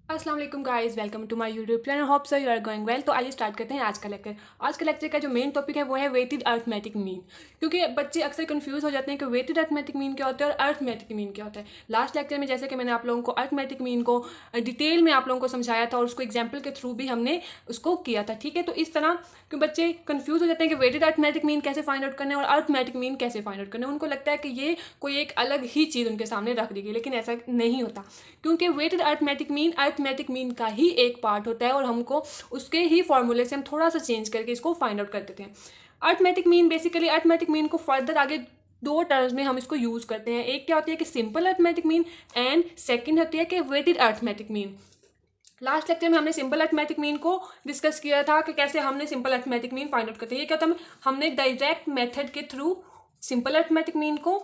अस्सलाम वालेकुम guys, welcome to my YouTube channel. Hope so you are going well. तो आइए स्टार्ट करते हैं आज का लेक्चर। आज का लेक्चर का जो मेन टॉपिक है वो है वेटेड अर्थमेटिक मीन। क्योंकि बच्चे अक्सर कंफ्यूज हो जाते हैं कि वेटेड अर्थमेटिक मीन क्या होता है और अर्थमेटिक मीन क्या होता है। लास्ट लेक्चर में जैसे कि मैंने आप लोगों को अर्थमेटिक मीन को डिटेल में आप लोगों को समझाया था और उसको एग्जाम्पल के थ्रू भी हमने उसको किया था। ठीक है, तो इस तरह कि बच्चे कंफ्यूज हो जाते हैं कि वेटेड अर्थमेटिक मीन कैसे फाइंड आउट करना है और अर्थमेटिक मीन कैसे फाइंड आउट करना है। उनको लगता है कि ये कोई एक अलग ही चीज़ उनके सामने रख दी गई, लेकिन ऐसा नहीं होता। क्योंकि वेटेड अर्थमेटिक मीन का ही एक पार्ट होता है और हमको उसके ही फॉर्मूले से हम थोड़ा सा चेंज करके इसको फाइंड आउट कर देते हैं। अर्थमेटिक मीन को फर्दर आगे दो टर्म्स में हम इसको यूज करते हैं। एक क्या होती है कि simple arithmetic mean and second होती है कि weighted arithmetic mean. Last lecture में हमने सिंपल अर्थमेटिक मीन को डिस्कस किया था कि कैसे हमने simple arithmetic mean find out करते हैं। ये क्या होता है, हमने डायरेक्ट मेथड के थ्रू सिंपल अर्थमेटिक मीन को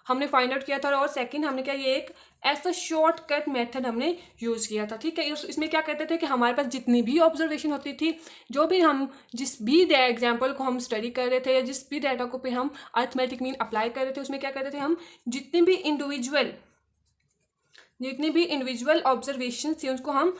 हमने फाइंड आउट किया था और सेकंड हमने क्या, ये एक ऐसा शॉर्टकट मेथड हमने यूज़ किया था। ठीक है, इसमें क्या करते थे कि हमारे पास जितनी भी ऑब्जर्वेशन होती थी, जो भी हम जिस भी एग्जाम्पल को हम स्टडी कर रहे थे या जिस भी डाटा को पे हम अर्थमेटिक मीन अप्लाई कर रहे थे, उसमें क्या करते थे हम जितनी भी इंडिविजुअल ऑब्जर्वेशन थी उसको हम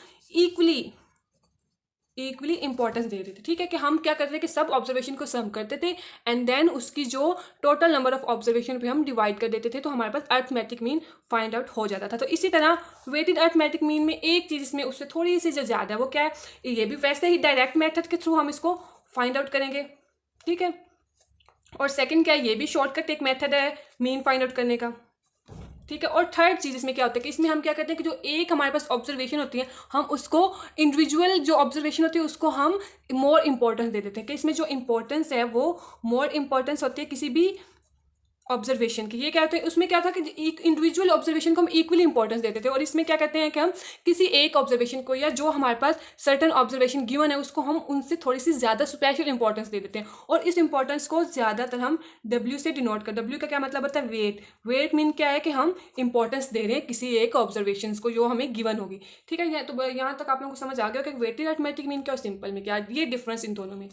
इक्वली इंपॉर्टेंस दे देते थे। ठीक है, कि हम क्या करते थे कि सब ऑब्जर्वेशन को सम करते थे एंड देन उसकी जो टोटल नंबर ऑफ ऑब्जर्वेशन पे हम डिवाइड कर देते थे, तो हमारे पास अर्थमेटिक मीन फाइंड आउट हो जाता था। तो इसी तरह वेटेड अर्थमेटिक मीन में एक चीज़ इसमें उससे थोड़ी सी जो ज़्यादा है वो क्या है, ये भी वैसे ही डायरेक्ट मेथड के थ्रू हम इसको फाइंड आउट करेंगे। ठीक है, और सेकेंड क्या है, ये भी शॉर्टकट एक मेथड है मीन फाइंड आउट करने का। ठीक है, और थर्ड चीज़ इसमें क्या होता है कि इसमें हम क्या करते हैं कि जो एक हमारे पास ऑब्जर्वेशन होती है, हम उसको इंडिविजुअल जो ऑब्जर्वेशन होती है उसको हम मोर इंपॉर्टेंस दे देते हैं। कि इसमें जो इंपॉर्टेंस है वो मोर इंपॉर्टेंस होती है किसी भी ऑब्जर्वेशन की। ये क्या होता है, उसमें क्या था कि एक इंडिविजुअल ऑब्जर्वेशन को हम इक्वली इंपॉर्टेंस देते थे और इसमें क्या कहते हैं कि हम किसी एक ऑब्जर्वेशन को या जो हमारे पास सर्टन ऑब्जर्वेशन गिवन है उसको हम उनसे थोड़ी सी ज़्यादा स्पेशल इंपॉर्टेंस दे देते हैं और इस इंपॉर्टेंस को ज़्यादातर हम डब्ल्यू से डिनोट कर। डब्ल्यू का क्या मतलब होता है, वेट मीन क्या है कि हम इंपॉर्टेंस दे रहे हैं किसी एक ऑब्जर्वेशन को जो हमें गिवन होगी। ठीक है, तो यहाँ तक आप लोगों को समझ आ गया कि वेटेड अर्थमेटिक मीन क्या और सिंपल में क्या, ये डिफरेंस इन दोनों में।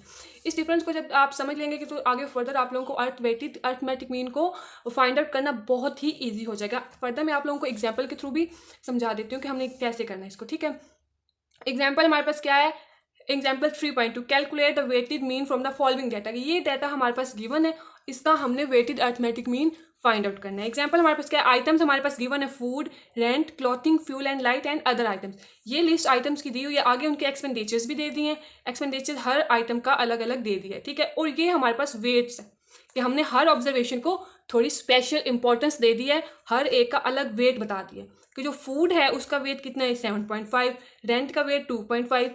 इस डिफरेंस को जब आप समझ लेंगे कि तो आगे फर्दर आप लोगों को वेटेड अर्थमेटिक मीन को फाइंड आउट करना बहुत ही ईजी हो जाएगा। फर्दर मैं आप लोगों को एग्जाम्पल के थ्रू भी समझा देती हूँ कि हमने कैसे करना है इसको। ठीक है, एग्जाम्पल हमारे पास क्या है, example 3.2 calculate the weighted mean from the following data. ये डाटा हमारे पास गिवन है, इसका हमने weighted arithmetic mean find out करना है। एग्जाम्पल हमारे पास क्या है, आइटम्स हमारे पास गिवन है food, rent, clothing, fuel and light and other items. ये लिस्ट आइटम्स की दी हुई है, आगे उनके एक्सपेंडिचर्स भी दे दिए हैं, एक्सपेंडिचर हर आइटम का अलग अलग दे दिया है। ठीक है, और ये हमारे पास वेट्स है कि हमने हर ऑब्जर्वेशन को थोड़ी स्पेशल इंपॉर्टेंस दे दी है, हर एक का अलग वेट बता दिया कि जो फूड है उसका वेट कितना है 7.5, रेंट का वेट 2.5।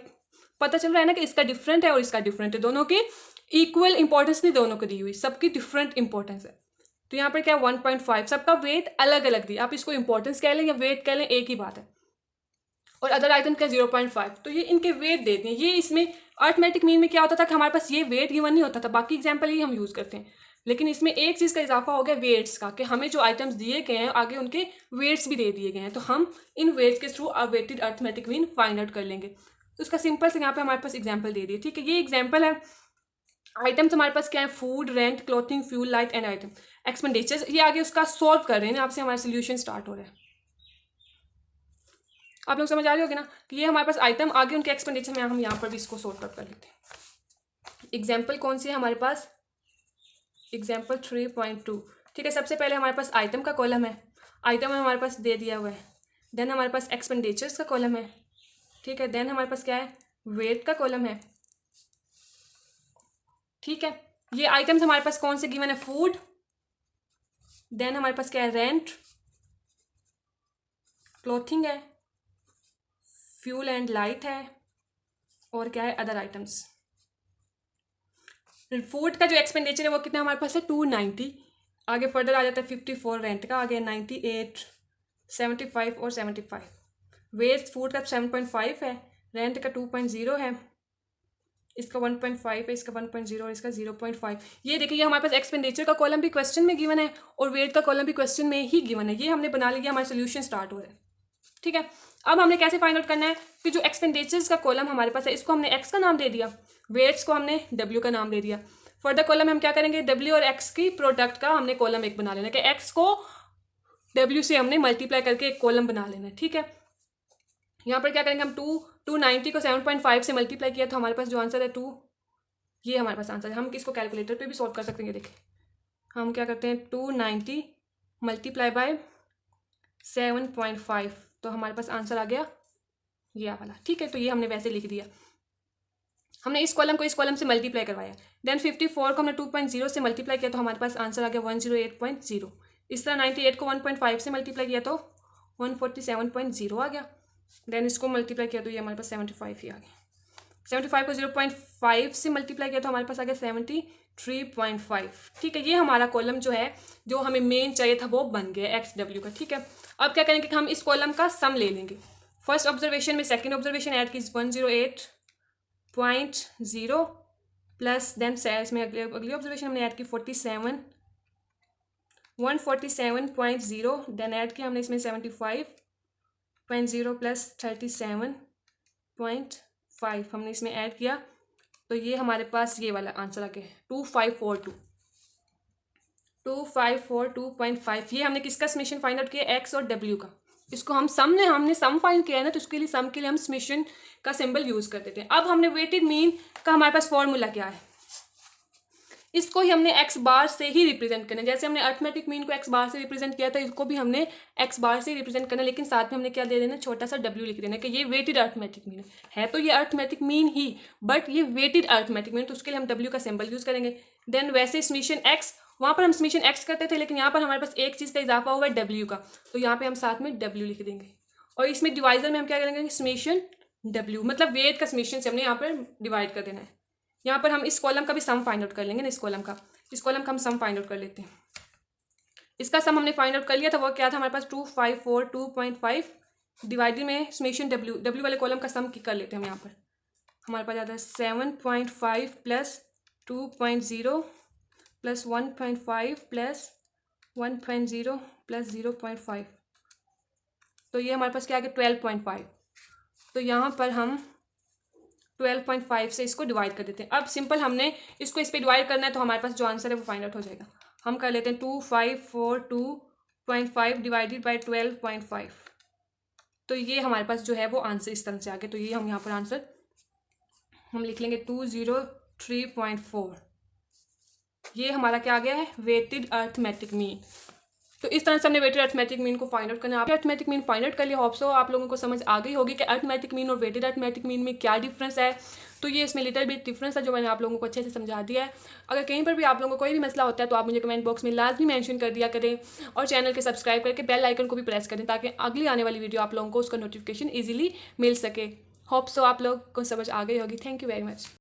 पता चल रहा है ना कि इसका डिफरेंट है और इसका डिफरेंट है, दोनों की इक्वल इंपॉर्टेंस नहीं दोनों को दी हुई, सबकी डिफरेंट इंपॉर्टेंस है। तो यहाँ पर क्या 1.5, सबका वेट अलग अलग दिया, आप इसको इंपॉर्टेंस कह लें या वेट कह लें एक ही बात है। और अदर आइटम का 0.5, तो ये इनके वेट दे दिए। ये इसमें अर्थमेटिक मीन में क्या होता था कि हमारे पास ये वेट गिवन नहीं होता था, बाकी एग्जाम्पल ही हम यूज़ करते हैं, लेकिन इसमें एक चीज़ का इजाफा हो गया वेट्स का, कि हमें जो आइटम्स दिए गए हैं आगे उनके वेट्स भी दे दिए गए हैं, तो हम इन वेट्स के through weighted arithmetic mean find out कर लेंगे। तो उसका सिंपल से यहाँ पे हमारे पास एग्जाम्पल दे दिए। ठीक है, ये एग्जाम्पल है। आइटम्स हमारे पास क्या है, food, rent, clothing, fuel, light and item. Expenditures ये आगे उसका सॉल्व कर रहे हैं, आपसे हमारा सोल्यूशन स्टार्ट हो रहा है। आप लोग समझ आ रहे होगे ना कि ये हमारे पास आइटम, आगे उनके एक्सपेंडिचर में हम यहाँ पर भी इसको सॉर्ट आउट कर लेते हैं। एग्जाम्पल कौन सी है हमारे पास, एग्जाम्पल 3.2। ठीक है, सबसे पहले हमारे पास आइटम का कॉलम है, आइटम हमारे पास दे दिया हुआ है। देन हमारे पास एक्सपेंडिचर्स का कॉलम है। ठीक है, देन हमारे पास क्या है, वेट का कॉलम है। ठीक है, ये आइटम्स हमारे पास कौन से गिवन है, फूड, देन हमारे पास क्या है, रेंट, क्लॉथिंग है, फ्यूल एंड लाइट है, और क्या है, अदर आइटम्स। फूड का जो एक्सपेंडिचर है वो कितना हमारे पास है 290, आगे फर्दर आ जाता है 54, रेंट का आगे 98, 75 और 75। वेस्ट फूड का 7.5 है, रेंट का 2.0 है, इसका 1.5 है, इसका 1.0 और इसका 0.5। ये देखिए, ये हमारे पास एक्सपेंडिचर का कॉलम भी क्वेश्चन में गिवन है और वेट का कॉलम भी क्वेश्चन में ही गिवन है। ये हमने बना लिया, हमारा सोल्यूशन स्टार्ट हो रहा है। ठीक है, अब हमने कैसे फाइंड आउट करना है कि जो एक्सपेंडिचर्स का कॉलम हमारे पास है इसको हमने एक्स का नाम दे दिया, वेट्स को हमने डब्ल्यू का नाम दे दिया। फर्दर कॉलम हम क्या करेंगे, डब्ल्यू और एक्स की प्रोडक्ट का हमने कॉलम एक बना लेना, कि एक्स को डब्ल्यू से हमने मल्टीप्लाई करके एक कॉलम बना लेना है। ठीक है, यहाँ पर क्या करेंगे हम 290 को 7.5 से मल्टीप्लाई किया तो हमारे पास जो आंसर है 2, ये हमारे पास आंसर है। हम इसको कैलकुलेटर पे भी सॉल्व कर सकते हैं। देखिए हम क्या करते हैं 290 मल्टीप्लाई बाय 7.5 तो हमारे पास आंसर आ गया ये वाला। ठीक है, तो ये हमने वैसे लिख दिया। हमने इस कॉलम को इस कॉलम से मल्टीप्लाई करवाया। देन 54 को हमने 2.0 से मल्टीप्लाई किया तो हमारे पास आंसर आ गया 108.0। इस तरह 98 को 1.5 से मल्टीप्लाई किया तो 147.0 आ गया। देन इसको मल्टीप्लाई किया तो ये हमारे पास 75 ही आ गया। 75 को 0.5 से मल्टीप्लाई किया तो हमारे पास आ गया 73.5। ठीक है, ये हमारा कॉलम जो है जो हमें मेन चाहिए था वो बन गया XW का। ठीक है, अब क्या करेंगे कि हम इस कॉलम का सम ले लेंगे। फर्स्ट ऑब्जर्वेशन में सेकंड ऑब्जर्वेशन ऐड की 108.0 प्लस देन इसमें अगली ऑब्जर्वेशन हमने ऐड की 147.0 देन ऐड किया हमने इसमें 75.0 प्लस 37.5 हमने इसमें ऐड किया तो ये हमारे पास ये वाला आंसर आ गया 2542.5। ये हमने किसका समेशन फाइंड आउट किया, एक्स और डब्ल्यू का। इसको हमने सम फाइंड किया है ना, तो उसके लिए सम के लिए हम समेशन का सिंबल यूज करते थे। अब हमने वेटेड मीन का हमारे पास फॉर्मूला क्या है, इसको ही हमने एक्स बार से ही रिप्रेजेंट करना है। जैसे हमने अर्थमेटिक मीन को एक्स बार से रिप्रेजेंट किया था, इसको भी हमने एक्स बार से रिप्रेजेंट करना है, लेकिन साथ में हमने क्या दे देना, छोटा सा डब्ल्यू लिख देना कि ये वेटेड अर्थमेटिक मीन है। तो ये अर्थमेटिक मीन ही, बट ये वेटेड अर्थमेटिक मीन, तो उसके लिए हम डब्ल्यू का सिंबल यूज करेंगे। देन वैसे समेशन एक्स, वहाँ पर हम समेशन एक्स करते थे, लेकिन यहाँ पर हमारे पास एक चीज़ का इजाफा हुआ है डब्ल्यू का, तो यहाँ पे हम साथ में डब्ल्यू लिख देंगे। और इसमें डिवाइजर में हम क्या करेंगे, समेशन डब्ल्यू मतलब वेट का समेशन से हमने यहाँ पर डिवाइड कर देना है। यहाँ पर हम इस कॉलम का भी सम फाइंड आउट कर लेंगे ना, इस कॉलम का हम सम फाइंड आउट कर लेते हैं। इसका सम हमने फाइंड आउट कर लिया था, वो क्या था हमारे पास 2542.5 डिवाइडेड में समेशन डब्ल्यू वाले कॉलम का सम कर लेते हैं हम। यहाँ पर हमारे पास आता है 7.5 प्लस 2.0 प्लस 1.5 प्लस 1.0 प्लस 0.5, तो ये हमारे पास क्या आ गया 12.5। तो यहाँ पर हम 12.5 से इसको डिवाइड कर देते हैं। अब सिंपल हमने इसको इस पे डिवाइड करना है, तो हमारे पास जो आंसर है वो फाइंड आउट हो जाएगा। हम कर लेते हैं 2542.5 डिवाइडेड बाय 12.5, तो ये हमारे पास जो है वो आंसर इस तरह से आ गया। तो ये हम यहाँ पर आंसर हम लिख लेंगे 203.4। ये हमारा क्या आ गया है, वेटेड अर्थमेटिक मीन। तो इस तरह से हमने वेटेड अर्थमेटिक मीन को फाइंड आउट करना है। आप अर्थमेटिक मीन फाइंड आउट कर लिया, होप सो आप लोगों को समझ आ गई होगी कि अर्थमेटिक मीन और वेटेड अर्थमेटिक मीन में क्या डिफरेंस है। तो ये इसमें लिटिल बिट डिफरेंस है जो मैंने आप लोगों को अच्छे से समझा दिया है। अगर कहीं पर भी आप लोगों को कोई भी मसला होता है तो आप मुझे कमेंट बॉक्स में लाजमी मेंशन कर दिया करें, और चैनल के सब्सक्राइब करके बेल आइकन को भी प्रेस करें ताकि अगली आने वाली वीडियो आप लोगों को उसका नोटिफिकेशन ईजिली मिल सके। होप सो आप लोग को समझ आ गई होगी। Thank you very much.